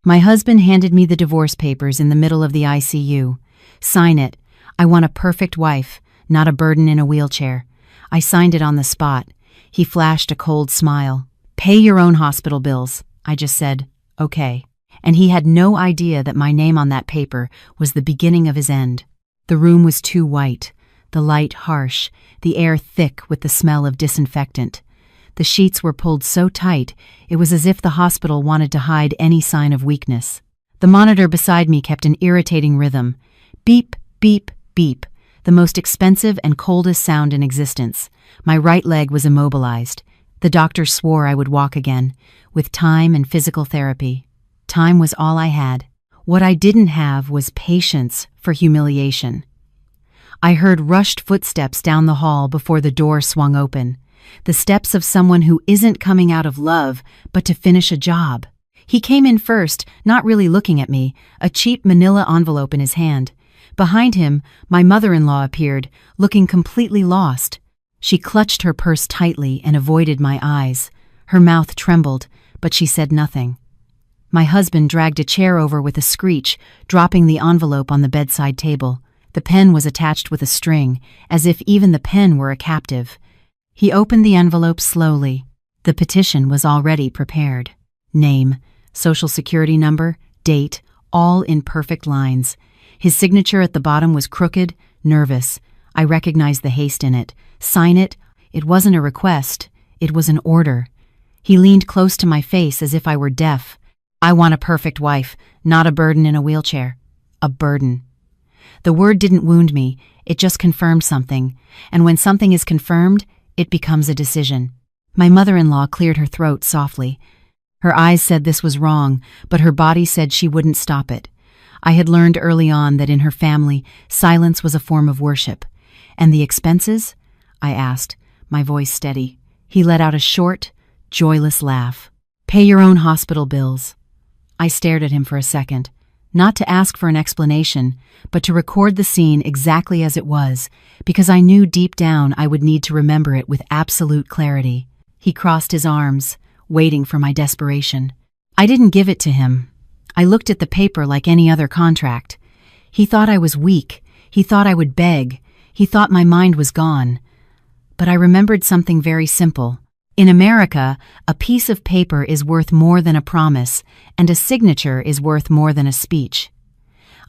My husband handed me the divorce papers in the middle of the ICU. "Sign it. I want a perfect wife, not a burden in a wheelchair." I signed it on the spot. He flashed a cold smile. "Pay your own hospital bills." I just said, "Okay." And he had no idea that my name on that paper was the beginning of his end. The room was too white, the light harsh, the air thick with the smell of disinfectant. The sheets were pulled so tight, it was as if the hospital wanted to hide any sign of weakness. The monitor beside me kept an irritating rhythm. Beep, beep, beep, the most expensive and coldest sound in existence. My right leg was immobilized. The doctor swore I would walk again, with time and physical therapy. Time was all I had. What I didn't have was patience for humiliation. I heard rushed footsteps down the hall before the door swung open. The steps of someone who isn't coming out of love, but to finish a job. He came in first, not really looking at me, a cheap manila envelope in his hand. Behind him, my mother-in-law appeared, looking completely lost. She clutched her purse tightly and avoided my eyes. Her mouth trembled, but she said nothing. My husband dragged a chair over with a screech, dropping the envelope on the bedside table. The pen was attached with a string, as if even the pen were a captive. He opened the envelope slowly. The petition was already prepared. Name, social security number, date, all in perfect lines. His signature at the bottom was crooked, nervous. I recognized the haste in it. Sign it. It wasn't a request. It was an order. He leaned close to my face as if I were deaf. "I want a perfect wife, not a burden in a wheelchair." A burden. The word didn't wound me, it just confirmed something. And when something is confirmed, it becomes a decision. My mother-in-law cleared her throat softly. Her eyes said this was wrong, but her body said she wouldn't stop it. I had learned early on that in her family, silence was a form of worship. "And the expenses?" I asked, my voice steady. He let out a short, joyless laugh. "Pay your own hospital bills." I stared at him for a second, not to ask for an explanation, but to record the scene exactly as it was, because I knew deep down I would need to remember it with absolute clarity. He crossed his arms, waiting for my desperation. I didn't give it to him. I looked at the paper like any other contract. He thought I was weak. He thought I would beg. He thought my mind was gone. But I remembered something very simple. In America, a piece of paper is worth more than a promise, and a signature is worth more than a speech.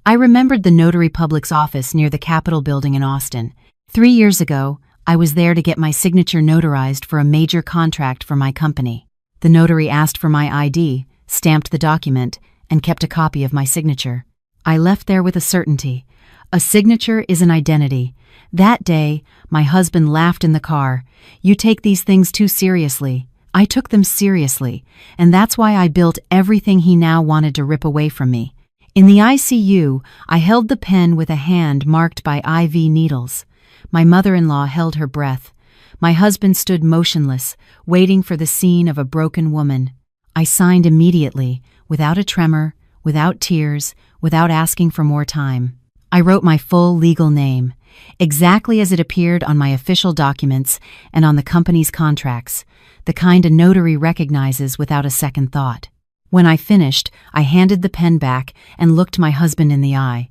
I remembered the notary public's office near the Capitol building in Austin. 3 years ago, I was there to get my signature notarized for a major contract for my company. The notary asked for my ID, stamped the document, and kept a copy of my signature. I left there with a certainty. A signature is an identity. That day, my husband laughed in the car. "You take these things too seriously." I took them seriously, and that's why I built everything he now wanted to rip away from me. In the ICU, I held the pen with a hand marked by IV needles. My mother-in-law held her breath. My husband stood motionless, waiting for the scene of a broken woman. I signed immediately, without a tremor, without tears, without asking for more time. I wrote my full legal name, exactly as it appeared on my official documents and on the company's contracts, the kind a notary recognizes without a second thought. When I finished, I handed the pen back and looked my husband in the eye.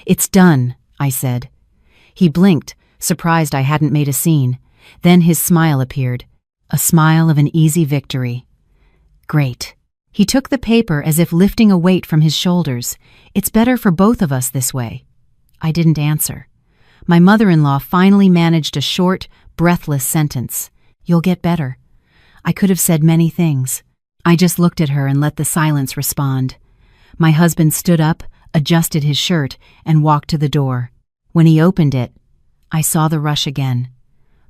"It's done," I said. He blinked, surprised I hadn't made a scene. Then his smile appeared, a smile of an easy victory. "Great." He took the paper as if lifting a weight from his shoulders. "It's better for both of us this way." I didn't answer. My mother-in-law finally managed a short, breathless sentence. "You'll get better." I could have said many things. I just looked at her and let the silence respond. My husband stood up, adjusted his shirt, and walked to the door. When he opened it, I saw the rush again.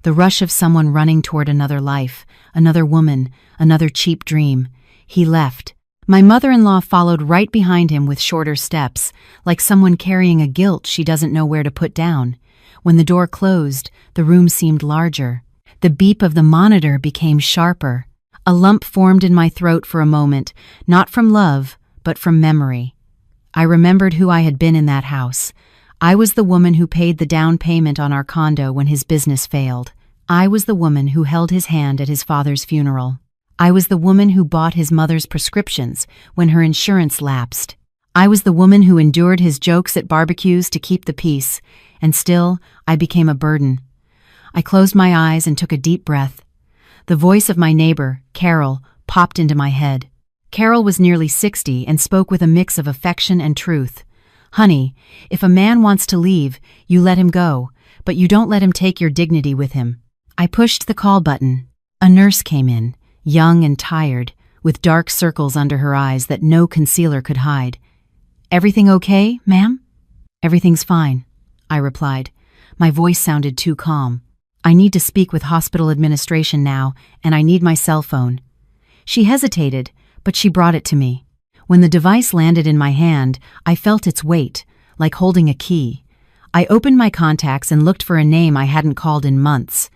The rush of someone running toward another life, another woman, another cheap dream. He left. My mother-in-law followed right behind him with shorter steps, like someone carrying a guilt she doesn't know where to put down. When the door closed, the room seemed larger. The beep of the monitor became sharper. A lump formed in my throat for a moment, not from love, but from memory. I remembered who I had been in that house. I was the woman who paid the down payment on our condo when his business failed. I was the woman who held his hand at his father's funeral. I was the woman who bought his mother's prescriptions when her insurance lapsed. I was the woman who endured his jokes at barbecues to keep the peace, and still, I became a burden. I closed my eyes and took a deep breath. The voice of my neighbor, Carol, popped into my head. Carol was nearly 60 and spoke with a mix of affection and truth. "Honey, if a man wants to leave, you let him go, but you don't let him take your dignity with him." I pushed the call button. A nurse came in, young and tired, with dark circles under her eyes that no concealer could hide. "Everything okay, ma'am?" "Everything's fine," I replied. My voice sounded too calm. "I need to speak with hospital administration now, and I need my cell phone." She hesitated, but she brought it to me. When the device landed in my hand, I felt its weight, like holding a key. I opened my contacts and looked for a name I hadn't called in months.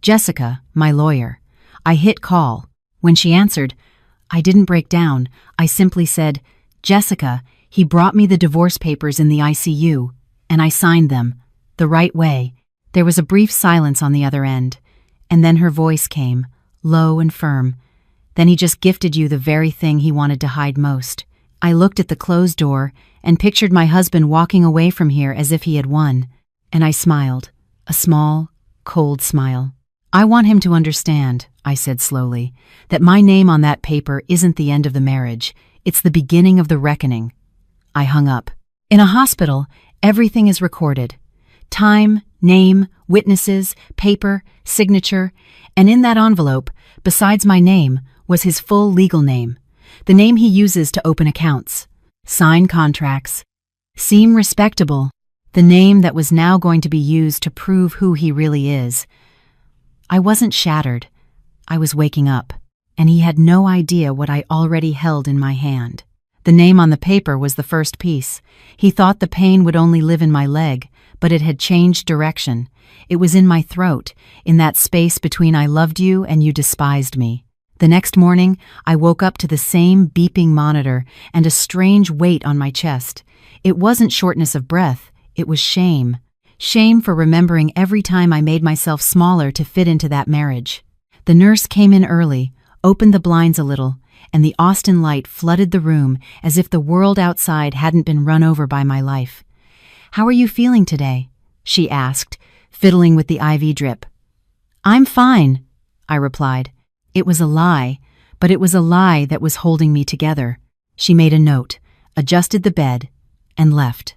Jessica, my lawyer. I hit call. When she answered, I didn't break down. I simply said, "Jessica, he brought me the divorce papers in the ICU, and I signed them, the right way." There was a brief silence on the other end, and then her voice came, low and firm. "Then he just gifted you the very thing he wanted to hide most." I looked at the closed door and pictured my husband walking away from here as if he had won, and I smiled, a small, cold smile. "I want him to understand," I said slowly, "that my name on that paper isn't the end of the marriage. It's the beginning of the reckoning." I hung up. In a hospital, everything is recorded. Time, name, witnesses, paper, signature, and in that envelope, besides my name, was his full legal name, the name he uses to open accounts, sign contracts, seem respectable, the name that was now going to be used to prove who he really is. I wasn't shattered. I was waking up, and he had no idea what I already held in my hand. The name on the paper was the first piece. He thought the pain would only live in my leg, but it had changed direction. It was in my throat, in that space between "I loved you" and "you despised me." The next morning, I woke up to the same beeping monitor and a strange weight on my chest. It wasn't shortness of breath, it was shame. Shame for remembering every time I made myself smaller to fit into that marriage. The nurse came in early, opened the blinds a little, and the Austin light flooded the room as if the world outside hadn't been run over by my life. "How are you feeling today?" she asked, fiddling with the IV drip. "I'm fine," I replied. It was a lie, but it was a lie that was holding me together. She made a note, adjusted the bed, and left.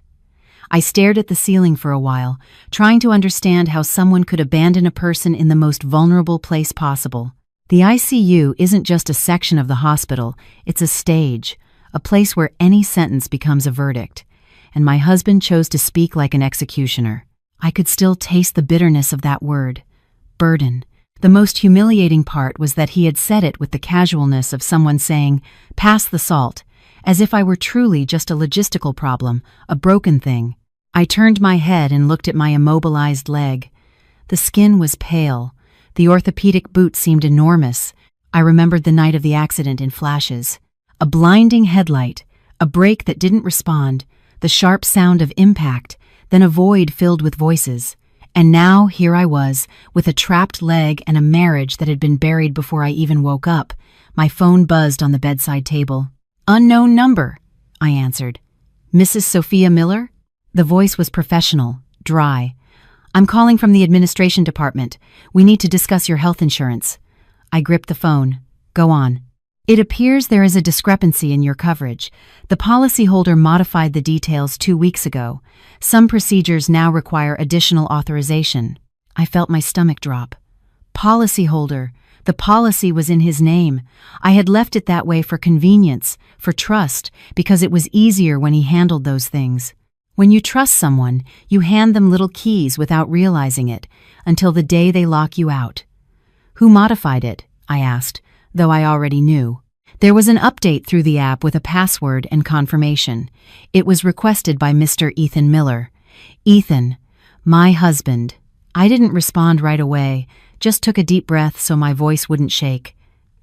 I stared at the ceiling for a while, trying to understand how someone could abandon a person in the most vulnerable place possible. The ICU isn't just a section of the hospital, it's a stage, a place where any sentence becomes a verdict. And my husband chose to speak like an executioner. I could still taste the bitterness of that word, burden. The most humiliating part was that he had said it with the casualness of someone saying, "Pass the salt," as if I were truly just a logistical problem, a broken thing. I turned my head and looked at my immobilized leg. The skin was pale. The orthopedic boot seemed enormous. I remembered the night of the accident in flashes. A blinding headlight, a brake that didn't respond, the sharp sound of impact, then a void filled with voices. And now here I was, with a trapped leg and a marriage that had been buried before I even woke up. My phone buzzed on the bedside table. "Unknown number," I answered. "Mrs. Sophia Miller?" The voice was professional, dry. "I'm calling from the administration department. We need to discuss your health insurance." I gripped the phone. "Go on." "It appears there is a discrepancy in your coverage. The policyholder modified the details 2 weeks ago. Some procedures now require additional authorization." I felt my stomach drop. Policyholder. The policy was in his name. I had left it that way for convenience, for trust, because it was easier when he handled those things. When you trust someone, you hand them little keys without realizing it, until the day they lock you out. "Who modified it?" I asked, though I already knew. There was an update through the app with a password and confirmation. It was requested by Mr. Ethan Miller. Ethan, my husband. I didn't respond right away, just took a deep breath so my voice wouldn't shake.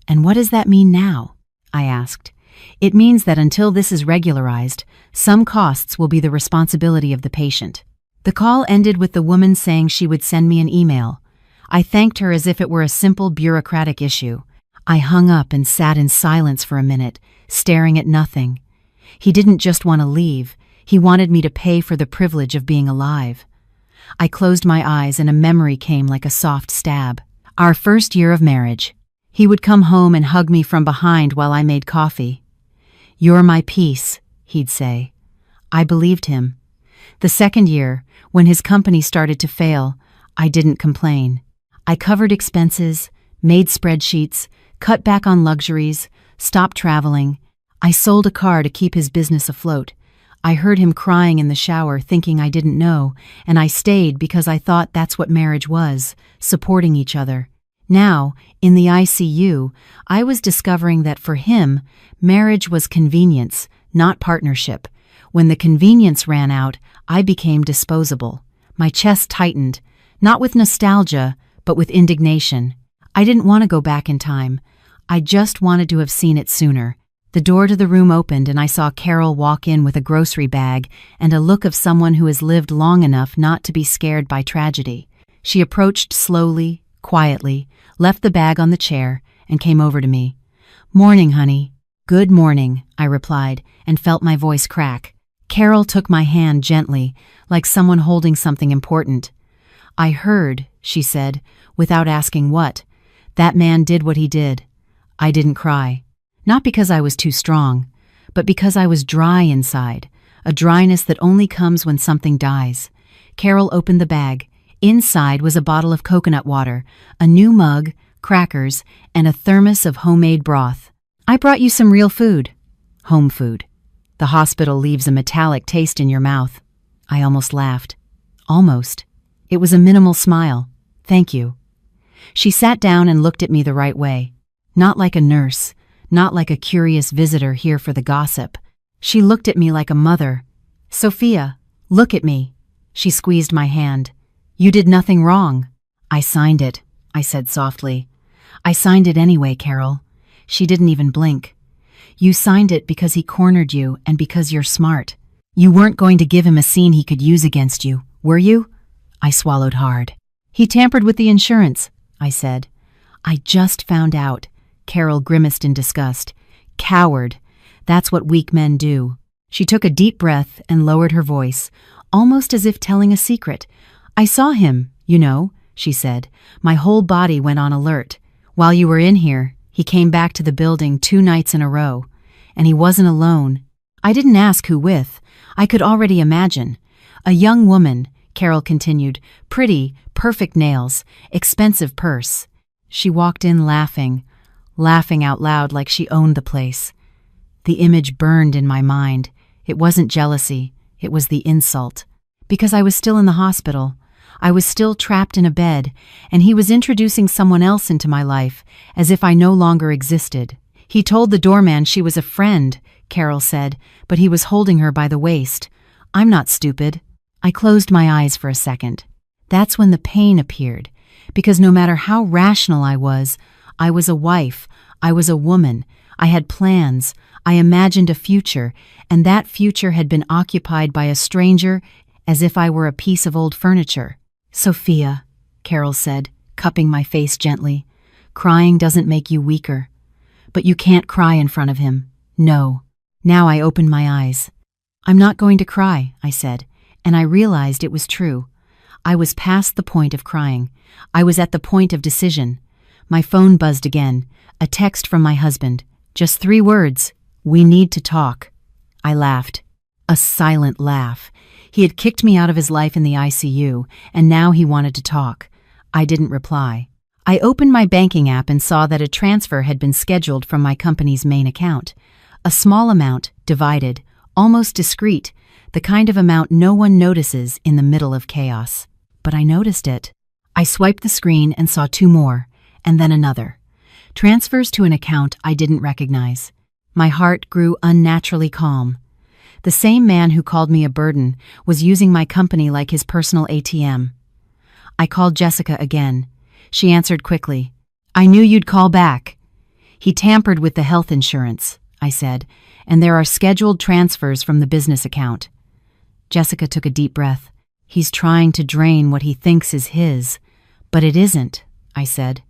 "And what does that mean now?" I asked. "It means that until this is regularized, some costs will be the responsibility of the patient." The call ended with the woman saying she would send me an email. I thanked her as if it were a simple bureaucratic issue. I hung up and sat in silence for a minute, staring at nothing. He didn't just want to leave, he wanted me to pay for the privilege of being alive. I closed my eyes and a memory came like a soft stab. Our first year of marriage. He would come home and hug me from behind while I made coffee. "You're my peace," he'd say. I believed him. The second year, when his company started to fail, I didn't complain. I covered expenses, made spreadsheets, cut back on luxuries, stopped traveling. I sold a car to keep his business afloat. I heard him crying in the shower thinking I didn't know, and I stayed because I thought that's what marriage was, supporting each other. Now, in the ICU, I was discovering that for him, marriage was convenience, not partnership. When the convenience ran out, I became disposable. My chest tightened, not with nostalgia, but with indignation. I didn't want to go back in time. I just wanted to have seen it sooner. The door to the room opened and I saw Carol walk in with a grocery bag and a look of someone who has lived long enough not to be scared by tragedy. She approached slowly, quietly, left the bag on the chair, and came over to me. "Morning, honey." "Good morning," I replied, and felt my voice crack. Carol took my hand gently, like someone holding something important. "I heard," she said, without asking what. "That man did what he did." I didn't cry. Not because I was too strong, but because I was dry inside, a dryness that only comes when something dies. Carol opened the bag. Inside was a bottle of coconut water, a new mug, crackers, and a thermos of homemade broth. "I brought you some real food." Home food. The hospital leaves a metallic taste in your mouth. I almost laughed. Almost. It was a minimal smile. "Thank you." She sat down and looked at me the right way. Not like a nurse, not like a curious visitor here for the gossip. She looked at me like a mother. "Sophia, look at me." She squeezed my hand. "You did nothing wrong." "I signed it," I said softly. "I signed it anyway, Carol." She didn't even blink. "You signed it because he cornered you and because you're smart. You weren't going to give him a scene he could use against you, were you?" I swallowed hard. "He tampered with the insurance," I said. "I just found out." Carol grimaced in disgust. "Coward. That's what weak men do." She took a deep breath and lowered her voice, almost as if telling a secret. "I saw him, you know," she said. "My whole body went on alert. While you were in here, he came back to the building 2 nights in a row. And he wasn't alone. I didn't ask who with. I could already imagine. A young woman," Carol continued, "pretty, perfect nails, expensive purse." She walked in laughing out loud like she owned the place. The image burned in my mind. It wasn't jealousy, it was the insult. Because I was still in the hospital. I was still trapped in a bed, and he was introducing someone else into my life, as if I no longer existed. "He told the doorman she was a friend," Carol said, "but he was holding her by the waist. I'm not stupid." I closed my eyes for a second. That's when the pain appeared, because no matter how rational I was a wife, I was a woman, I had plans, I imagined a future, and that future had been occupied by a stranger as if I were a piece of old furniture. "Sophia," Carol said, cupping my face gently, "crying doesn't make you weaker. But you can't cry in front of him. No." Now I opened my eyes. "I'm not going to cry," I said, and I realized it was true. I was past the point of crying. I was at the point of decision. My phone buzzed again, a text from my husband. Just 3 words. "We need to talk." I laughed. A silent laugh. He had kicked me out of his life in the ICU, and now he wanted to talk. I didn't reply. I opened my banking app and saw that a transfer had been scheduled from my company's main account. A small amount, divided, almost discreet, the kind of amount no one notices in the middle of chaos. But I noticed it. I swiped the screen and saw 2 more, and then another. Transfers to an account I didn't recognize. My heart grew unnaturally calm. The same man who called me a burden was using my company like his personal ATM. I called Jessica again. She answered quickly. "I knew you'd call back." "He tampered with the health insurance," I said, "and there are scheduled transfers from the business account." Jessica took a deep breath. "He's trying to drain what he thinks is his." "But it isn't," I said.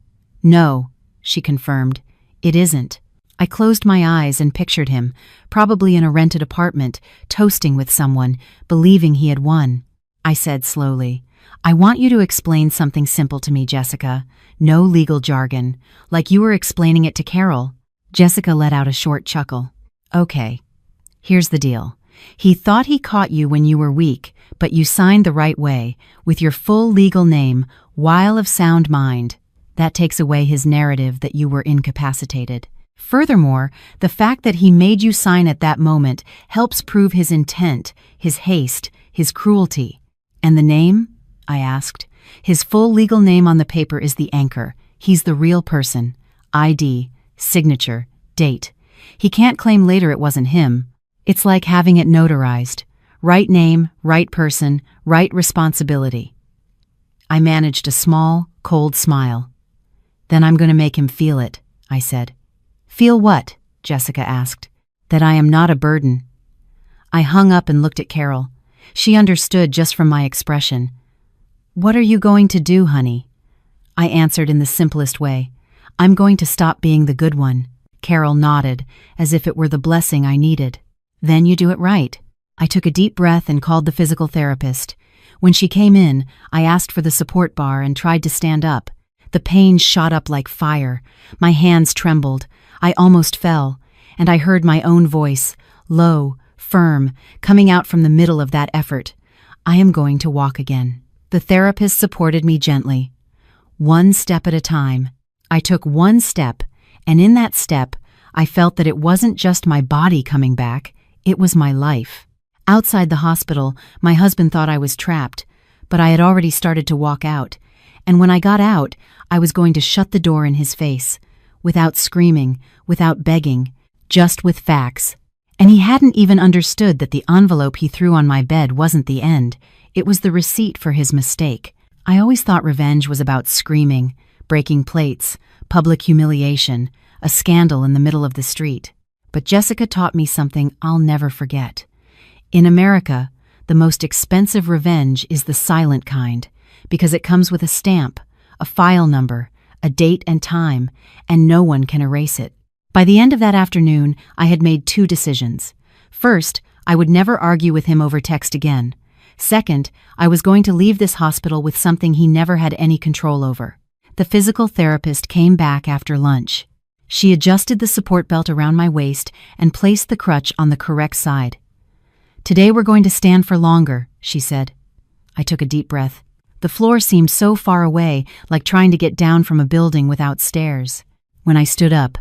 "No," she confirmed. It isn't. I closed my eyes and pictured him, probably in a rented apartment, toasting with someone, believing he had won. I said slowly, I want you to explain something simple to me, Jessica. No legal jargon, like you were explaining it to Carol. Jessica let out a short chuckle. Okay, here's the deal. He thought he caught you when you were weak, but you signed the right way, with your full legal name, while of sound mind. That takes away his narrative that you were incapacitated. Furthermore, the fact that he made you sign at that moment helps prove his intent, his haste, his cruelty. And the name? I asked. His full legal name on the paper is the anchor. He's the real person. ID, signature, date. He can't claim later it wasn't him. It's like having it notarized. Right name, right person, right responsibility. I managed a small, cold smile. Then I'm going to make him feel it, I said. Feel what? Jessica asked. That I am not a burden. I hung up and looked at Carol. She understood just from my expression. What are you going to do, honey? I answered in the simplest way. I'm going to stop being the good one. Carol nodded, as if it were the blessing I needed. Then you do it right. I took a deep breath and called the physical therapist. When she came in, I asked for the support bar and tried to stand up. The pain shot up like fire. My hands trembled. I almost fell, and I heard my own voice, low, firm, coming out from the middle of that effort. I am going to walk again. The therapist supported me gently. One step at a time. I took one step, and in that step, I felt that it wasn't just my body coming back, it was my life. Outside the hospital, my husband thought I was trapped, but I had already started to walk out, and when I got out, I was going to shut the door in his face. Without screaming, without begging, just with facts. And he hadn't even understood that the envelope he threw on my bed wasn't the end. It was the receipt for his mistake. I always thought revenge was about screaming, breaking plates, public humiliation, a scandal in the middle of the street. But Jessica taught me something I'll never forget. In America, the most expensive revenge is the silent kind, because it comes with a stamp, a file number, a date and time, and no one can erase it. By the end of that afternoon, I had made two decisions. First, I would never argue with him over text again. Second, I was going to leave this hospital with something he never had any control over. The physical therapist came back after lunch. She adjusted the support belt around my waist and placed the crutch on the correct side. Today we're going to stand for longer, she said. I took a deep breath. The floor seemed so far away, like trying to get down from a building without stairs. When I stood up,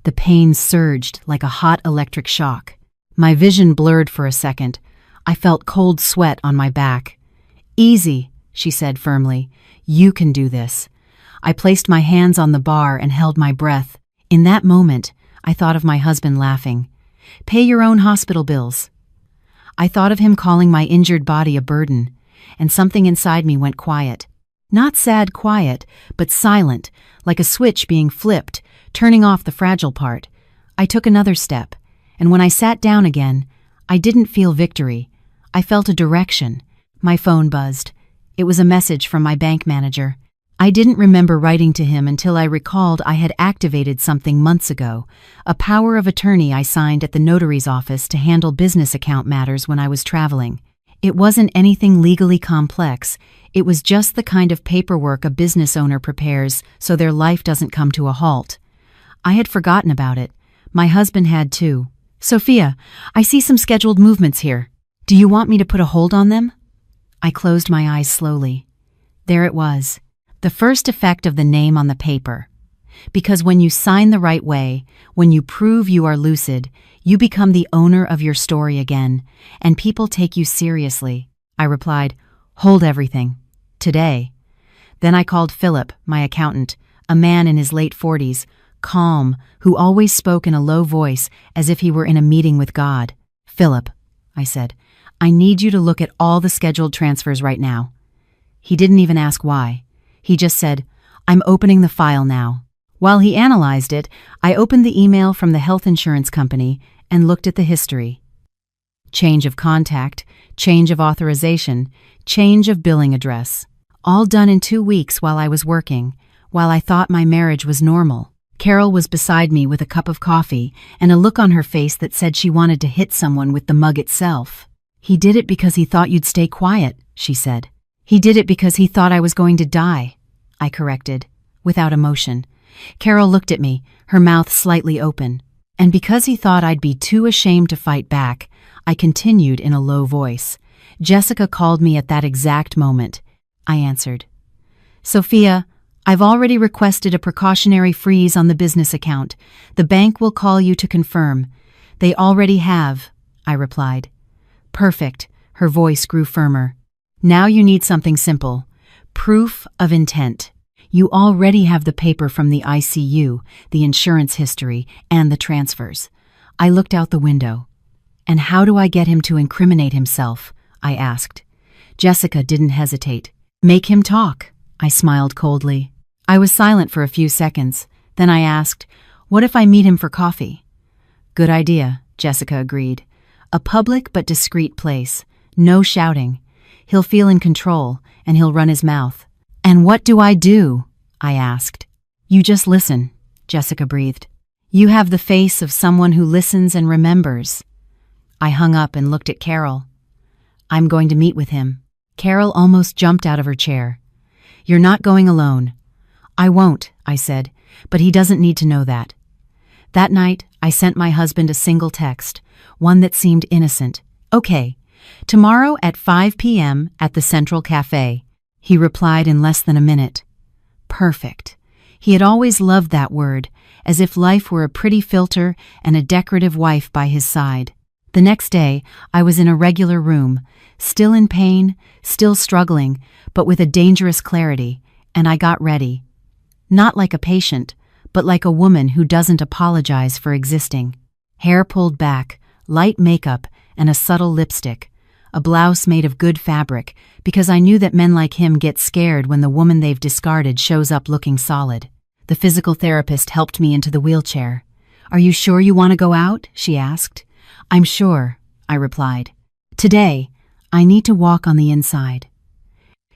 the pain surged like a hot electric shock. My vision blurred for a second. I felt cold sweat on my back. Easy, she said firmly. You can do this. I placed my hands on the bar and held my breath. In that moment, I thought of my husband laughing. Pay your own hospital bills. I thought of him calling my injured body a burden, and something inside me went quiet. Not sad quiet, but silent, like a switch being flipped, turning off the fragile part. I took another step, and when I sat down again, I didn't feel victory. I felt a direction. My phone buzzed. It was a message from my bank manager. I didn't remember writing to him until I recalled I had activated something months ago, a power of attorney I signed at the notary's office to handle business account matters when I was traveling. It wasn't anything legally complex. It was just the kind of paperwork a business owner prepares so their life doesn't come to a halt. I had forgotten about it. My husband had too. Sophia, I see some scheduled movements here. Do you want me to put a hold on them? I closed my eyes slowly. There it was. The first effect of the name on the paper. Because when you sign the right way, when you prove you are lucid, you become the owner of your story again, and people take you seriously. I replied, hold everything. Today. Then I called Philip, my accountant, a man in his late 40s, calm, who always spoke in a low voice as if he were in a meeting with God. Philip, I said, I need you to look at all the scheduled transfers right now. He didn't even ask why. He just said, I'm opening the file now. While he analyzed it, I opened the email from the health insurance company and looked at the history. Change of contact, change of authorization, change of billing address. All done in 2 weeks while I was working, while I thought my marriage was normal. Carol was beside me with a cup of coffee and a look on her face that said she wanted to hit someone with the mug itself. "He did it because he thought you'd stay quiet," she said. "He did it because he thought I was going to die," I corrected, without emotion. Carol looked at me, her mouth slightly open. "And because he thought I'd be too ashamed to fight back," I continued in a low voice. "Jessica called me at that exact moment," I answered. "Sophia, I've already requested a precautionary freeze on the business account. The bank will call you to confirm." "They already have," I replied. "Perfect," her voice grew firmer. "Now you need something simple. Proof of intent. You already have the paper from the ICU, the insurance history, and the transfers." I looked out the window. "And how do I get him to incriminate himself?" I asked. Jessica didn't hesitate. "Make him talk," I smiled coldly. I was silent for a few seconds. Then I asked, "What if I meet him for coffee?" "Good idea," Jessica agreed. "A public but discreet place. No shouting. He'll feel in control, and he'll run his mouth." "And what do I do?" I asked. "You just listen," Jessica breathed. "You have the face of someone who listens and remembers." I hung up and looked at Carol. "I'm going to meet with him." Carol almost jumped out of her chair. "You're not going alone." "I won't," I said, "but he doesn't need to know that." That night, I sent my husband a single text, one that seemed innocent. "Okay, tomorrow at 5 p.m. at the Central Cafe." He replied in less than a minute. Perfect. He had always loved that word, as if life were a pretty filter and a decorative wife by his side. The next day, I was in a regular room, still in pain, still struggling, but with a dangerous clarity, and I got ready. Not like a patient, but like a woman who doesn't apologize for existing. Hair pulled back, light makeup, and a subtle lipstick. A blouse made of good fabric, because I knew that men like him get scared when the woman they've discarded shows up looking solid. The physical therapist helped me into the wheelchair. "Are you sure you want to go out?" she asked. "I'm sure," I replied. "Today, I need to walk on the inside."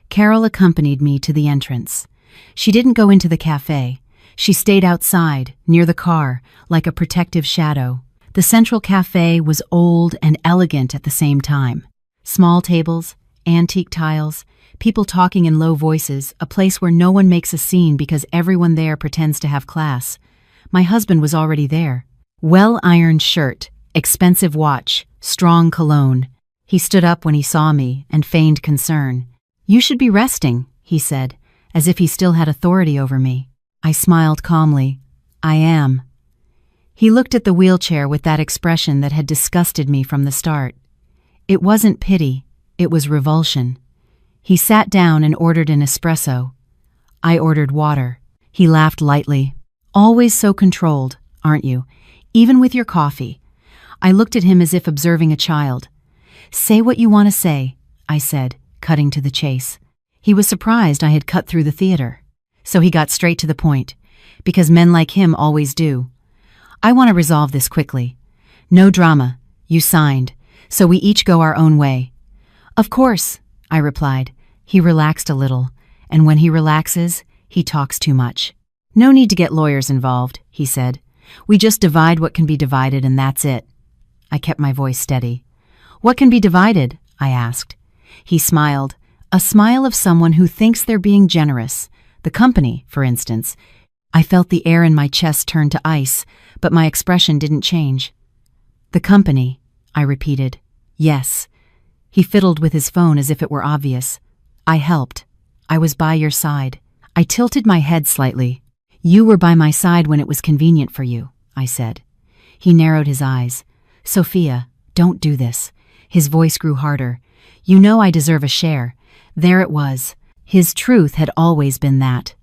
Carol accompanied me to the entrance. She didn't go into the cafe. She stayed outside, near the car, like a protective shadow. The Central Cafe was old and elegant at the same time. Small tables, antique tiles, people talking in low voices, a place where no one makes a scene because everyone there pretends to have class. My husband was already there. Well-ironed shirt, expensive watch, strong cologne. He stood up when he saw me and feigned concern. "You should be resting," he said, as if he still had authority over me. I smiled calmly. "I am." He looked at the wheelchair with that expression that had disgusted me from the start. It wasn't pity, it was revulsion. He sat down and ordered an espresso. I ordered water. He laughed lightly. "Always so controlled, aren't you? Even with your coffee." I looked at him as if observing a child. "Say what you want to say," I said, cutting to the chase. He was surprised I had cut through the theater. So he got straight to the point, because men like him always do. "I want to resolve this quickly. No drama. You signed, so we each go our own way." "Of course," I replied. He relaxed a little, and when he relaxes, he talks too much. "No need to get lawyers involved," he said. "We just divide what can be divided and that's it." I kept my voice steady. "What can be divided?" I asked. He smiled, a smile of someone who thinks they're being generous. The company, for instance. I felt the air in my chest turn to ice, but my expression didn't change. "The company," I repeated. "Yes." He fiddled with his phone as if it were obvious. "I helped. I was by your side." I tilted my head slightly. "You were by my side when it was convenient for you," I said. He narrowed his eyes. "Sophia, don't do this." His voice grew harder. "You know I deserve a share." There it was. His truth had always been that.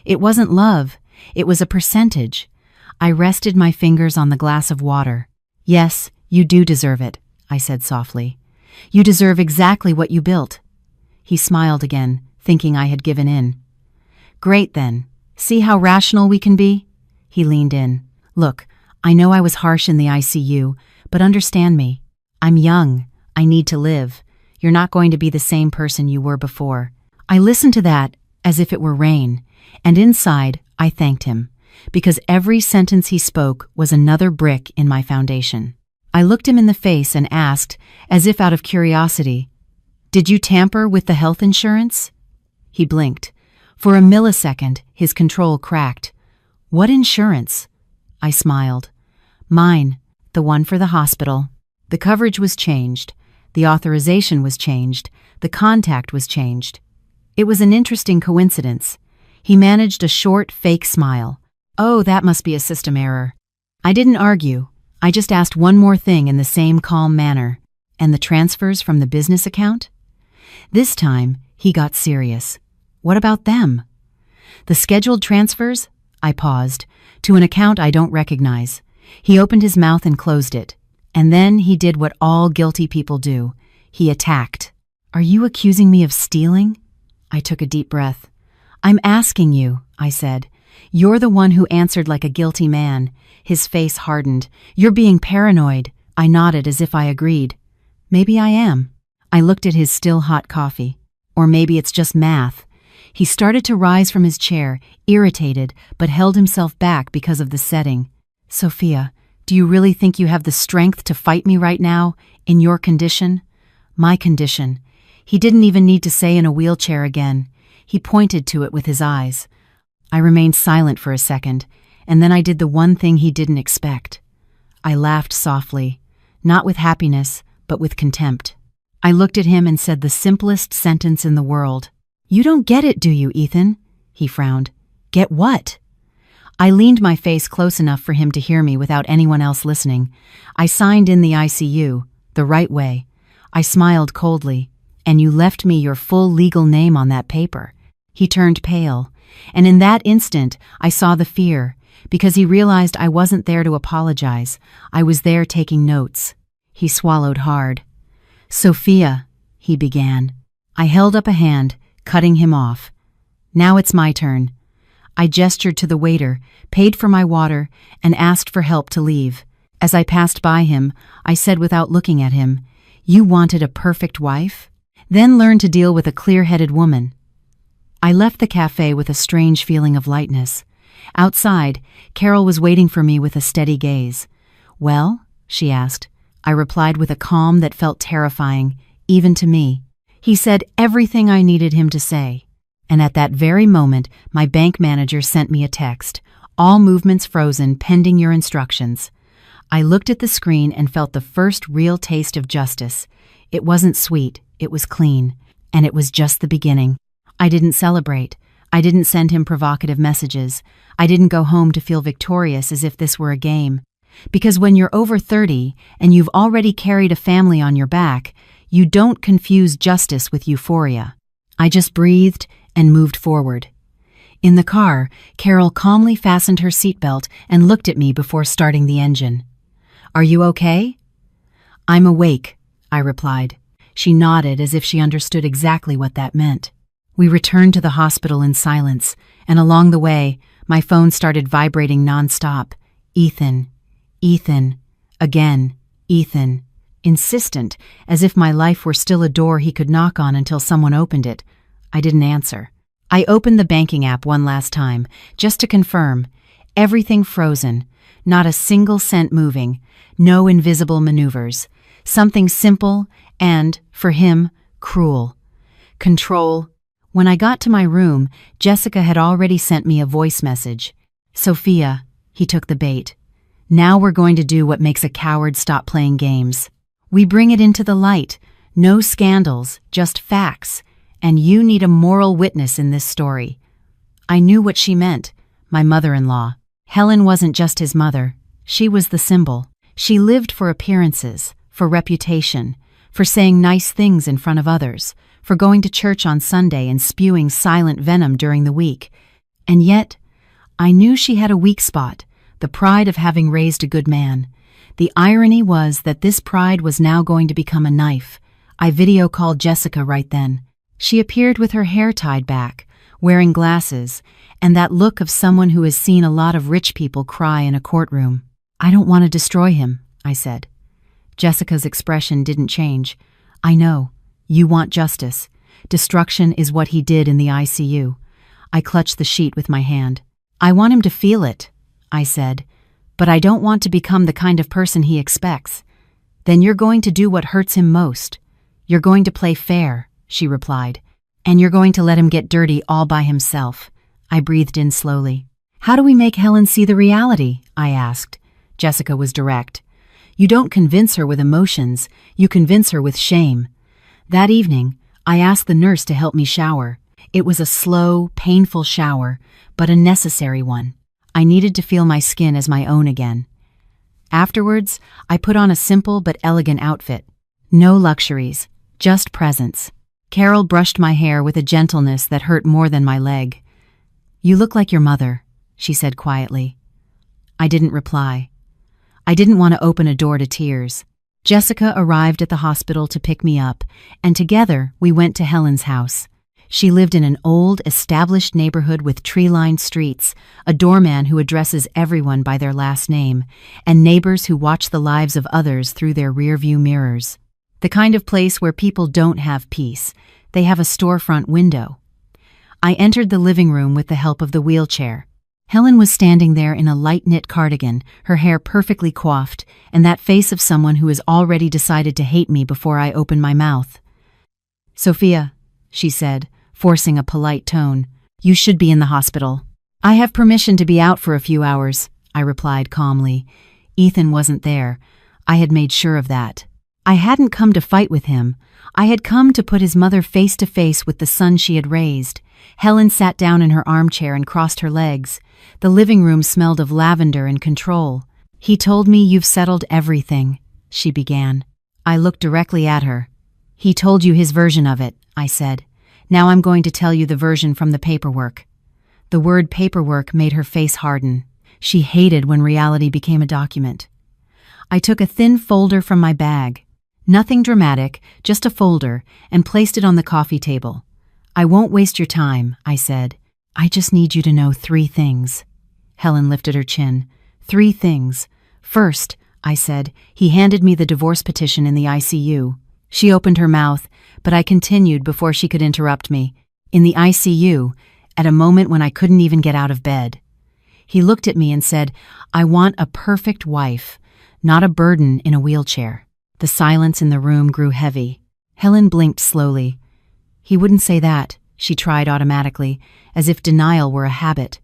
It wasn't love. It was a percentage. I rested my fingers on the glass of water. "Yes, you do deserve it," I said softly. "You deserve exactly what you built." He smiled again, thinking I had given in. "Great then. See how rational we can be?" He leaned in. "Look, I know I was harsh in the ICU, but understand me. I'm young. I need to live. You're not going to be the same person you were before." I listened to that as if it were rain, and inside I thanked him. because every sentence he spoke was another brick in my foundation. I looked him in the face and asked, as if out of curiosity, "Did you tamper with the health insurance?" He blinked. For a millisecond, his control cracked. "What insurance?" I smiled. "Mine, the one for the hospital." The coverage was changed. The authorization was changed. The contact was changed. It was an interesting coincidence. He managed a short, fake smile. "Oh, that must be a system error." I didn't argue. I just asked one more thing in the same calm manner. "And the transfers from the business account?" This time, he got serious. "What about them?" "The scheduled transfers?" I paused. "To an account I don't recognize." He opened his mouth and closed it. And then he did what all guilty people do. He attacked. "Are you accusing me of stealing?" I took a deep breath. "I'm asking you," I said. "You're the one who answered like a guilty man." His face hardened. "You're being paranoid." I nodded as if I agreed. "Maybe I am." I looked at his still hot coffee. "Or maybe it's just math." He started to rise from his chair, irritated, but held himself back because of the setting. "Sophia, do you really think you have the strength to fight me right now, in your condition?" "My condition." He didn't even need to say in a wheelchair again. He pointed to it with his eyes. I remained silent for a second, and then I did the one thing he didn't expect. I laughed softly, not with happiness, but with contempt. I looked at him and said the simplest sentence in the world. "You don't get it, do you, Ethan?" He frowned. "Get what?" I leaned my face close enough for him to hear me without anyone else listening. "I signed in the ICU, the right way." I smiled coldly. "And you left me your full legal name on that paper." He turned pale, and in that instant I saw the fear, because he realized I wasn't there to apologize. I was there taking notes. He swallowed hard. "Sophia," he began. I held up a hand, cutting him off. "Now it's my turn." I gestured to the waiter, paid for my water, and asked for help to leave. As I passed by him, I said without looking at him, "You wanted a perfect wife? Then learn to deal with a clear-headed woman." I left the cafe with a strange feeling of lightness. Outside, Carol was waiting for me with a steady gaze. "Well?" she asked. I replied with a calm that felt terrifying, even to me. He said everything I needed him to say. And at that very moment, my bank manager sent me a text. "All movements frozen, pending your instructions." I looked at the screen and felt the first real taste of justice. It wasn't sweet, it was clean. And it was just the beginning. I didn't celebrate. I didn't send him provocative messages. I didn't go home to feel victorious as if this were a game. Because when you're over 30 and you've already carried a family on your back, you don't confuse justice with euphoria. I just breathed and moved forward. In the car, Carol calmly fastened her seatbelt and looked at me before starting the engine. "Are you okay?" "I'm awake," I replied. She nodded as if she understood exactly what that meant. We returned to the hospital in silence, and along the way, my phone started vibrating nonstop. Ethan, Ethan, again, Ethan. Insistent, as if my life were still a door he could knock on until someone opened it. I didn't answer. I opened the banking app one last time, just to confirm. Everything frozen, not a single cent moving, no invisible maneuvers. Something simple and, for him, cruel. Control. When I got to my room, Jessica had already sent me a voice message. "Sophia," he took the bait. "Now we're going to do what makes a coward stop playing games. We bring it into the light. No scandals, just facts. And you need a moral witness in this story." I knew what she meant. My mother-in-law. Helen wasn't just his mother. She was the symbol. She lived for appearances, for reputation, for saying nice things in front of others, for going to church on Sunday and spewing silent venom during the week. And yet, I knew she had a weak spot, the pride of having raised a good man. The irony was that this pride was now going to become a knife. I video called Jessica right then. She appeared with her hair tied back, wearing glasses, and that look of someone who has seen a lot of rich people cry in a courtroom. "I don't want to destroy him," I said. Jessica's expression didn't change. "I know. You want justice. Destruction is what he did in the ICU." I clutched the sheet with my hand. I want him to feel it, I said, but I don't want to become the kind of person he expects. Then you're going to do what hurts him most. You're going to play fair, she replied, and you're going to let him get dirty all by himself. I breathed in slowly. How do we make Helen see the reality? I asked. Jessica was direct. You don't convince her with emotions, you convince her with shame. That evening, I asked the nurse to help me shower. It was a slow, painful shower, but a necessary one. I needed to feel my skin as my own again. Afterwards, I put on a simple but elegant outfit. No luxuries, just presence. Carol brushed my hair with a gentleness that hurt more than my leg. You look like your mother, she said quietly. I didn't reply. I didn't want to open a door to tears. Jessica arrived at the hospital to pick me up, and together we went to Helen's house. She lived in an old, established neighborhood with tree-lined streets, a doorman who addresses everyone by their last name, and neighbors who watch the lives of others through their rearview mirrors. The kind of place where people don't have peace, they have a storefront window. I entered the living room with the help of the wheelchair. Helen was standing there in a light-knit cardigan, her hair perfectly coiffed, and that face of someone who has already decided to hate me before I open my mouth. Sophia, she said, forcing a polite tone, you should be in the hospital. I have permission to be out for a few hours, I replied calmly. Ethan wasn't there. I had made sure of that. I hadn't come to fight with him. I had come to put his mother face to face with the son she had raised. Helen sat down in her armchair and crossed her legs. The living room smelled of lavender and control. He told me you've settled everything, she began. I looked directly at her. He told you his version of it, I said. Now I'm going to tell you the version from the paperwork. The word paperwork made her face harden. She hated when reality became a document. I took a thin folder from my bag. Nothing dramatic, just a folder, and placed it on the coffee table. I won't waste your time, I said. I just need you to know 3 things. Helen lifted her chin. 3 things. First, I said, he handed me the divorce petition in the ICU. She opened her mouth, but I continued before she could interrupt me. In the ICU, at a moment when I couldn't even get out of bed. He looked at me and said, I want a perfect wife, not a burden in a wheelchair. The silence in the room grew heavy. Helen blinked slowly. He wouldn't say that, she tried automatically, as if denial were a habit.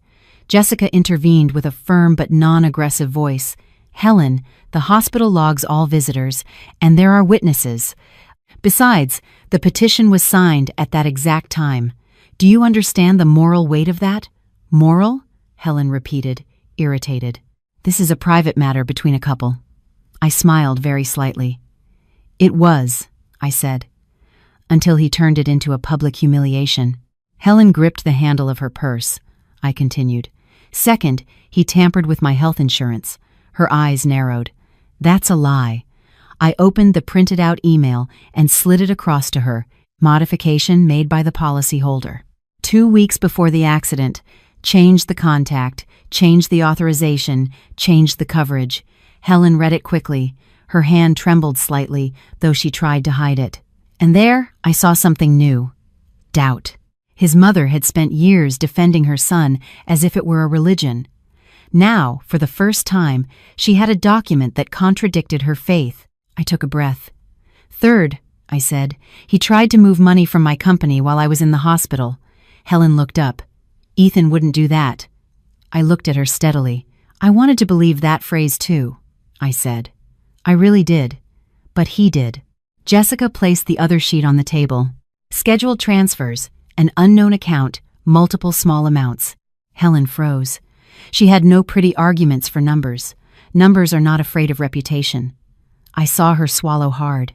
Jessica intervened with a firm but non-aggressive voice. Helen, the hospital logs all visitors, and there are witnesses. Besides, the petition was signed at that exact time. Do you understand the moral weight of that? Moral? Helen repeated, irritated. This is a private matter between a couple. I smiled very slightly. It was, I said, until he turned it into a public humiliation. Helen gripped the handle of her purse. I continued. Second, he tampered with my health insurance. Her eyes narrowed. That's a lie. I opened the printed-out email and slid it across to her. Modification made by the policyholder. 2 weeks before the accident. Changed the contact, changed the authorization, changed the coverage. Helen read it quickly. Her hand trembled slightly, though she tried to hide it. And there, I saw something new. Doubt. His mother had spent years defending her son as if it were a religion. Now, for the first time, she had a document that contradicted her faith. I took a breath. Third, I said, he tried to move money from my company while I was in the hospital. Helen looked up. Ethan wouldn't do that. I looked at her steadily. I wanted to believe that phrase too, I said. I really did. But he did. Jessica placed the other sheet on the table. Scheduled transfers, an unknown account, multiple small amounts. Helen froze. She had no pretty arguments for numbers. Numbers are not afraid of reputation. I saw her swallow hard.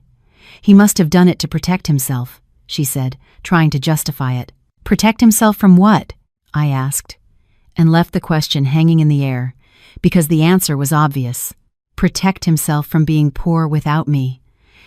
He must have done it to protect himself, she said, trying to justify it. Protect himself from what? I asked, and left the question hanging in the air, because the answer was obvious. Protect himself from being poor without me.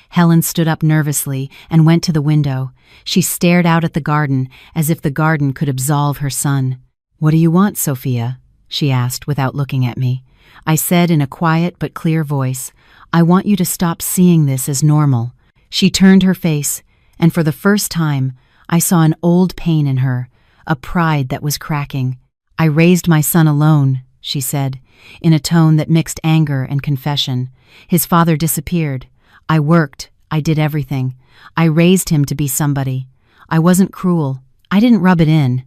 Helen stood up nervously and went to the window. She stared out at the garden as if the garden could absolve her son. What do you want, Sophia? She asked without looking at me. I said in a quiet but clear voice, I want you to stop seeing this as normal. She turned her face, and for the first time, I saw an old pain in her, a pride that was cracking. I raised my son alone, she said, in a tone that mixed anger and confession. His father disappeared. I worked. I did everything. I raised him to be somebody. I wasn't cruel. I didn't rub it in.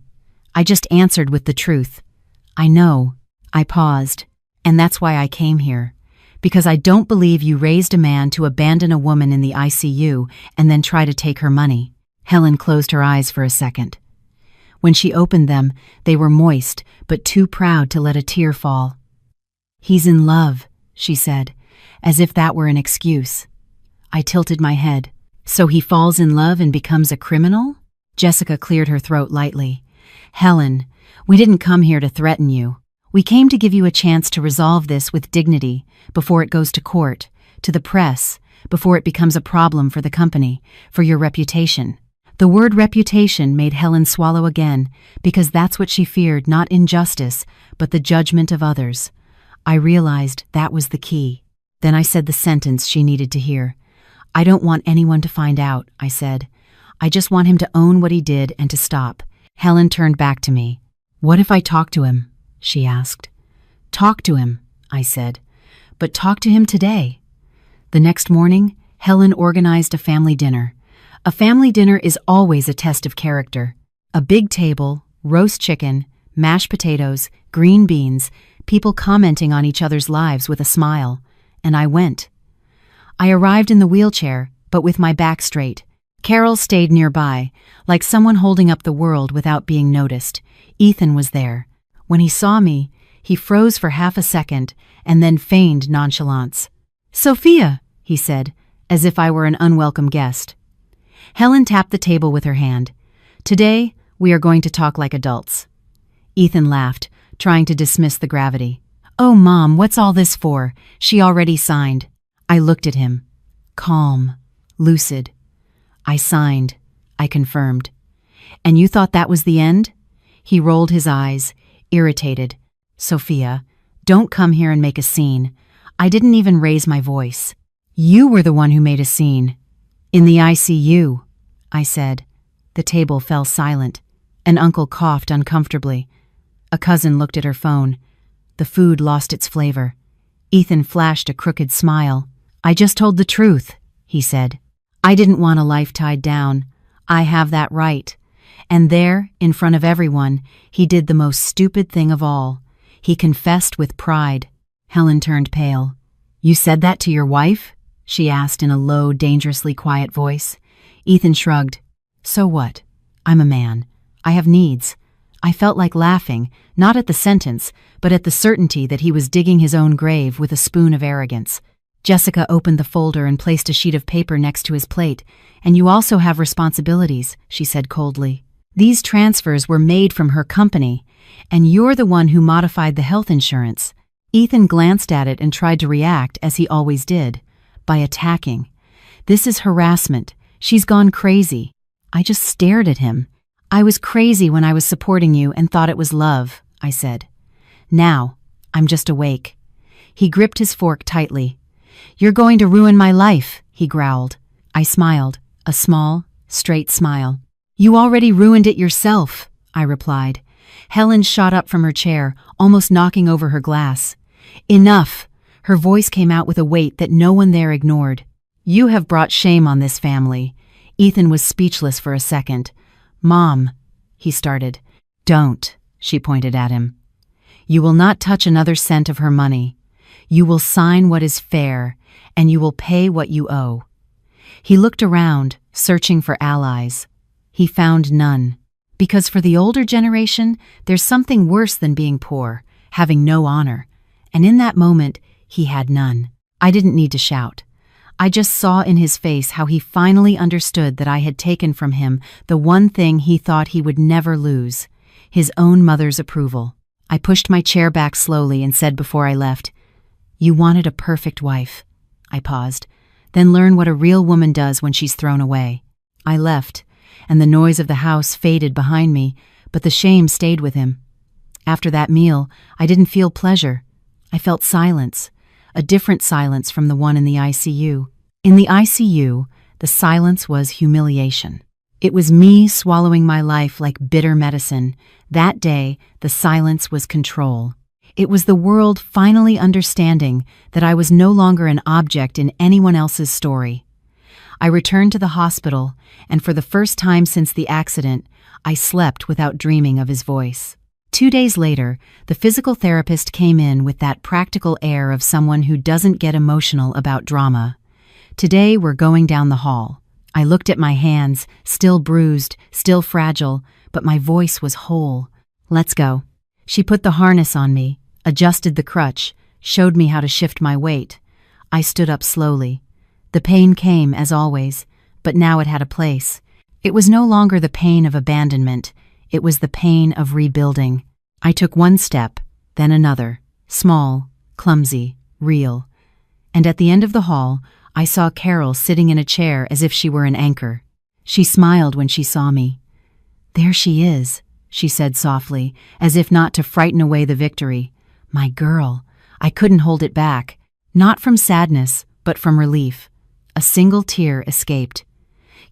I just answered with the truth. I know. I paused. And that's why I came here. Because I don't believe you raised a man to abandon a woman in the ICU and then try to take her money. Helen closed her eyes for a second. When she opened them, they were moist, but too proud to let a tear fall. He's in love, she said, as if that were an excuse. I tilted my head. So he falls in love and becomes a criminal? Jessica cleared her throat lightly. Helen, we didn't come here to threaten you. We came to give you a chance to resolve this with dignity before it goes to court, to the press, before it becomes a problem for the company, for your reputation. The word reputation made Helen swallow again, because that's what she feared, not injustice, but the judgment of others. I realized that was the key. Then I said the sentence she needed to hear. I don't want anyone to find out, I said. I just want him to own what he did and to stop. Helen turned back to me. What if I talk to him? She asked. Talk to him, I said. But talk to him today. The next morning, Helen organized a family dinner. A family dinner is always a test of character. A big table, roast chicken, mashed potatoes, green beans, people commenting on each other's lives with a smile. And I went. I arrived in the wheelchair, but with my back straight. Carol stayed nearby, like someone holding up the world without being noticed. Ethan was there. When he saw me, he froze for half a second and then feigned nonchalance. Sophia, he said, as if I were an unwelcome guest. Helen tapped the table with her hand. Today, we are going to talk like adults. Ethan laughed, trying to dismiss the gravity. Oh, Mom, what's all this for? She already signed. I looked at him. Calm, lucid. I signed. I confirmed. And you thought that was the end? He rolled his eyes, irritated. Sophia, don't come here and make a scene. I didn't even raise my voice. You were the one who made a scene. In the ICU, I said. The table fell silent. An uncle coughed uncomfortably. A cousin looked at her phone. The food lost its flavor. Ethan flashed a crooked smile. I just told the truth, he said. I didn't want a life tied down. I have that right. And there, in front of everyone, he did the most stupid thing of all. He confessed with pride. Helen turned pale. You said that to your wife? She asked in a low, dangerously quiet voice. Ethan shrugged. So what? I'm a man. I have needs. I felt like laughing, not at the sentence, but at the certainty that he was digging his own grave with a spoon of arrogance. Jessica opened the folder and placed a sheet of paper next to his plate. And you also have responsibilities, she said coldly. These transfers were made from her company, and you're the one who modified the health insurance. Ethan glanced at it and tried to react, as he always did, by attacking. This is harassment. She's gone crazy. I just stared at him. I was crazy when I was supporting you and thought it was love, I said. Now, I'm just awake. He gripped his fork tightly. You're going to ruin my life, he growled. I smiled, a small, straight smile. You already ruined it yourself, I replied. Helen shot up from her chair, almost knocking over her glass. Enough! Her voice came out with a weight that no one there ignored. You have brought shame on this family. Ethan was speechless for a second. Mom, he started. Don't, she pointed at him. You will not touch another cent of her money. You will sign what is fair, and you will pay what you owe. He looked around, searching for allies. He found none. Because for the older generation, there's something worse than being poor, having no honor. And in that moment, he had none. I didn't need to shout. I just saw in his face how he finally understood that I had taken from him the one thing he thought he would never lose, his own mother's approval. I pushed my chair back slowly and said before I left, You wanted a perfect wife. I paused. Then learn what a real woman does when she's thrown away. I left, and the noise of the house faded behind me, but the shame stayed with him. After that meal, I didn't feel pleasure. I felt silence, a different silence from the one in the ICU. In the ICU, the silence was humiliation. It was me swallowing my life like bitter medicine. That day, the silence was control. It was the world finally understanding that I was no longer an object in anyone else's story. I returned to the hospital, and for the first time since the accident, I slept without dreaming of his voice. 2 days later, the physical therapist came in with that practical air of someone who doesn't get emotional about drama. Today, we're going down the hall. I looked at my hands, still bruised, still fragile, but my voice was whole. Let's go. She put the harness on me, adjusted the crutch, showed me how to shift my weight. I stood up slowly. The pain came, as always, but now it had a place. It was no longer the pain of abandonment. It was the pain of rebuilding. I took one step, then another, small, clumsy, real. And at the end of the hall, I saw Carol sitting in a chair as if she were an anchor. She smiled when she saw me. "There she is," she said softly, as if not to frighten away the victory. My girl. I couldn't hold it back. Not from sadness, but from relief. A single tear escaped.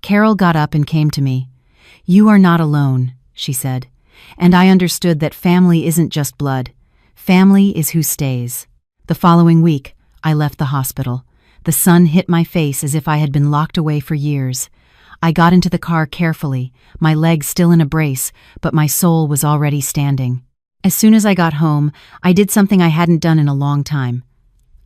Carol got up and came to me. "You are not alone," she said. And I understood that family isn't just blood. Family is who stays. The following week, I left the hospital. The sun hit my face as if I had been locked away for years. I got into the car carefully, my legs still in a brace, but my soul was already standing. As soon as I got home, I did something I hadn't done in a long time.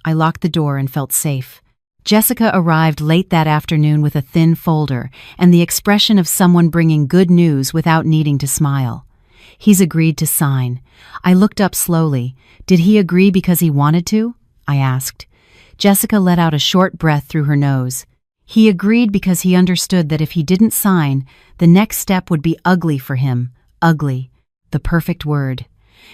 I locked the door and felt safe. Jessica arrived late that afternoon with a thin folder and the expression of someone bringing good news without needing to smile. He's agreed to sign. I looked up slowly. Did he agree because he wanted to? I asked. Jessica let out a short breath through her nose. He agreed because he understood that if he didn't sign, the next step would be ugly for him. Ugly. The perfect word.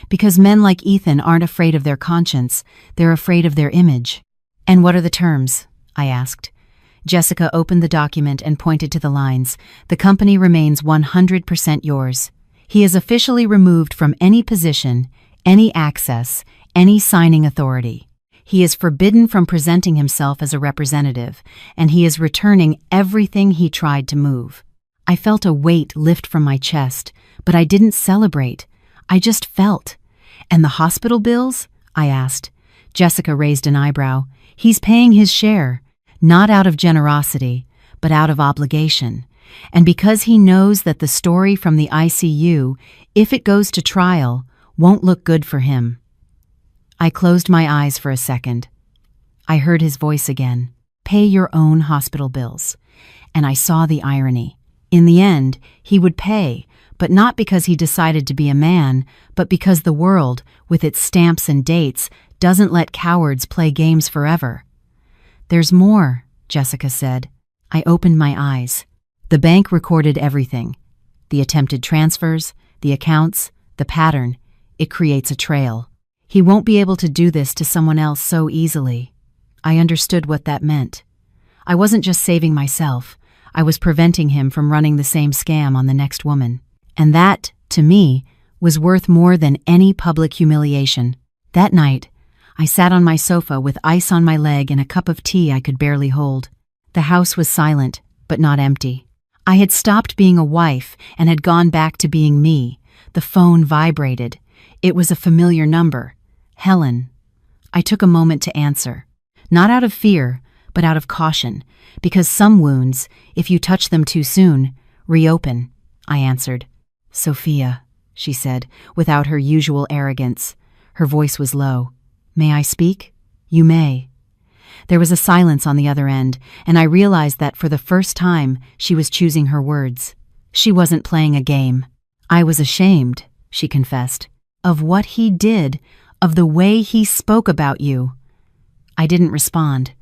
Because men like Ethan aren't afraid of their conscience, they're afraid of their image. "And what are the terms?" I asked. Jessica opened the document and pointed to the lines. "The company remains 100% yours. He is officially removed from any position, any access, any signing authority. He is forbidden from presenting himself as a representative, and he is returning everything he tried to move." I felt a weight lift from my chest, but I didn't celebrate. I just felt. "And the hospital bills?" I asked. Jessica raised an eyebrow. "He's paying his share, not out of generosity, but out of obligation. And because he knows that the story from the ICU, if it goes to trial, won't look good for him." I closed my eyes for a second. I heard his voice again. "Pay your own hospital bills." And I saw the irony. In the end, he would pay, but not because he decided to be a man, but because the world, with its stamps and dates, doesn't let cowards play games forever. "There's more," Jessica said. I opened my eyes. The bank recorded everything. The attempted transfers, the accounts, the pattern. It creates a trail. He won't be able to do this to someone else so easily. I understood what that meant. I wasn't just saving myself. I was preventing him from running the same scam on the next woman. And that, to me, was worth more than any public humiliation. That night, I sat on my sofa with ice on my leg and a cup of tea I could barely hold. The house was silent, but not empty. I had stopped being a wife and had gone back to being me. The phone vibrated. It was a familiar number. Helen. I took a moment to answer. Not out of fear, but out of caution, because some wounds, if you touch them too soon, reopen. I answered. "Sophia," she said, without her usual arrogance. Her voice was low. "May I speak?" "You may." There was a silence on the other end, and I realized that for the first time she was choosing her words. She wasn't playing a game. "I was ashamed," she confessed, "of what he did, of the way he spoke about you." I didn't respond.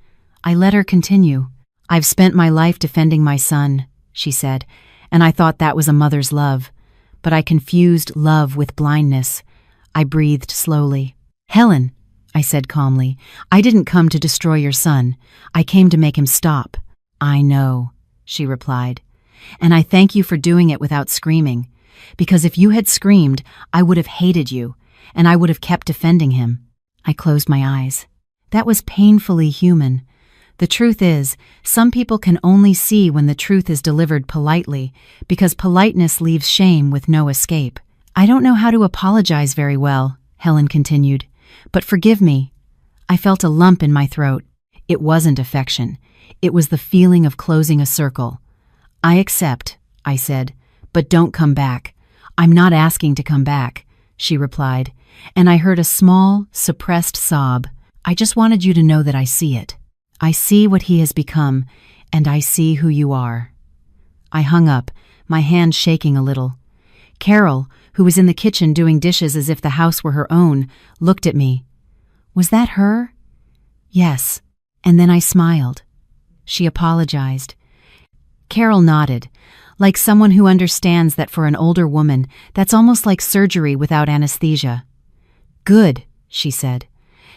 I let her continue. "I've spent my life defending my son," she said, "and I thought that was a mother's love. But I confused love with blindness." I breathed slowly. "Helen," I said calmly, "I didn't come to destroy your son. I came to make him stop." "I know," she replied. "And I thank you for doing it without screaming. Because if you had screamed, I would have hated you, and I would have kept defending him." I closed my eyes. That was painfully human. The truth is, some people can only see when the truth is delivered politely, because politeness leaves shame with no escape. I don't know how to apologize very well, Helen continued, but forgive me. I felt a lump in my throat. It wasn't affection. It was the feeling of closing a circle. I accept, I said, but don't come back. I'm not asking to come back, she replied, and I heard a small, suppressed sob. I just wanted you to know that I see it. I see what he has become, and I see who you are. I hung up, my hand shaking a little. Carol, who was in the kitchen doing dishes as if the house were her own, looked at me. Was that her? Yes, and then I smiled. She apologized. Carol nodded, like someone who understands that for an older woman, that's almost like surgery without anesthesia. Good, she said.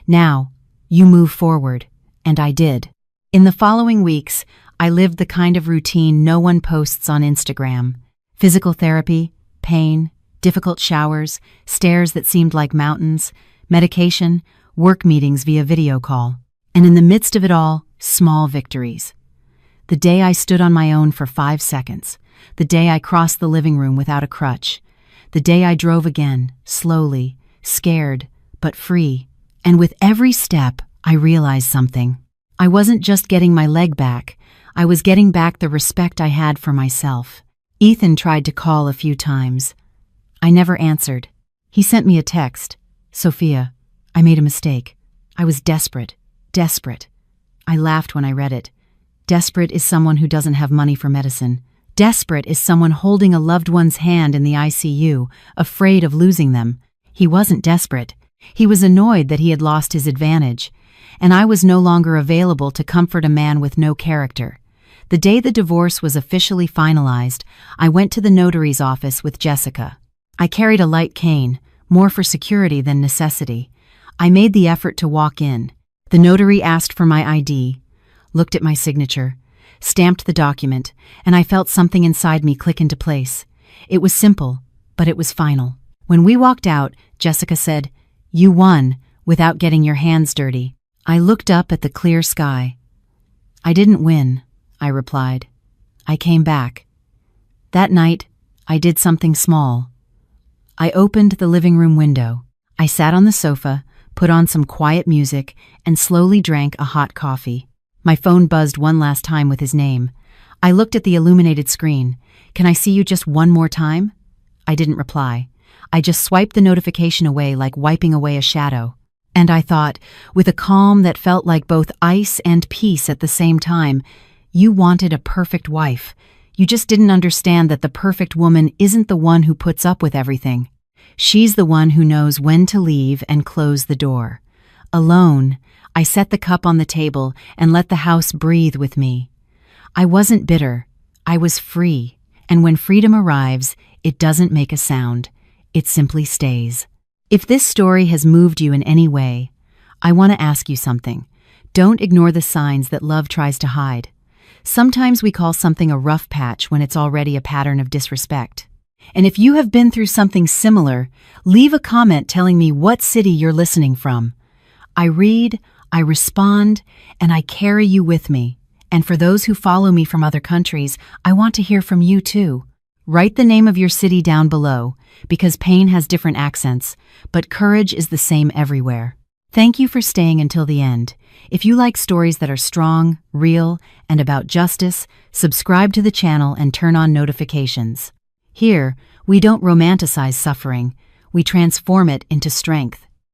Now, you move forward. And I did. In the following weeks, I lived the kind of routine no one posts on Instagram. Physical therapy, pain, difficult showers, stairs that seemed like mountains, medication, work meetings via video call. And in the midst of it all, small victories. The day I stood on my own for 5 seconds. The day I crossed the living room without a crutch. The day I drove again, slowly, scared, but free. And with every step, I realized something. I wasn't just getting my leg back. I was getting back the respect I had for myself. Ethan tried to call a few times. I never answered. He sent me a text. Sophia, I made a mistake. I was desperate. Desperate. I laughed when I read it. Desperate is someone who doesn't have money for medicine. Desperate is someone holding a loved one's hand in the ICU, afraid of losing them. He wasn't desperate. He was annoyed that he had lost his advantage, and I was no longer available to comfort a man with no character. The day the divorce was officially finalized, I went to the notary's office with Jessica. I carried a light cane, more for security than necessity. I made the effort to walk in. The notary asked for my ID, looked at my signature, stamped the document, and I felt something inside me click into place. It was simple, but it was final. When we walked out, Jessica said, "You won, without getting your hands dirty." I looked up at the clear sky. "I didn't win," I replied. "I came back." That night, I did something small. I opened the living room window. I sat on the sofa, put on some quiet music, and slowly drank a hot coffee. My phone buzzed one last time with his name. I looked at the illuminated screen. "Can I see you just one more time?" I didn't reply. I just swiped the notification away like wiping away a shadow. And I thought, with a calm that felt like both ice and peace at the same time, you wanted a perfect wife. You just didn't understand that the perfect woman isn't the one who puts up with everything. She's the one who knows when to leave and close the door. Alone, I set the cup on the table and let the house breathe with me. I wasn't bitter. I was free. And when freedom arrives, it doesn't make a sound. It simply stays. If this story has moved you in any way, I want to ask you something. Don't ignore the signs that love tries to hide. Sometimes we call something a rough patch when it's already a pattern of disrespect. And if you have been through something similar, leave a comment telling me what city you're listening from. I read, I respond, and I carry you with me. And for those who follow me from other countries, I want to hear from you too. Write the name of your city down below, because pain has different accents, but courage is the same everywhere. Thank you for staying until the end. If you like stories that are strong, real, and about justice, subscribe to the channel and turn on notifications. Here, we don't romanticize suffering, we transform it into strength.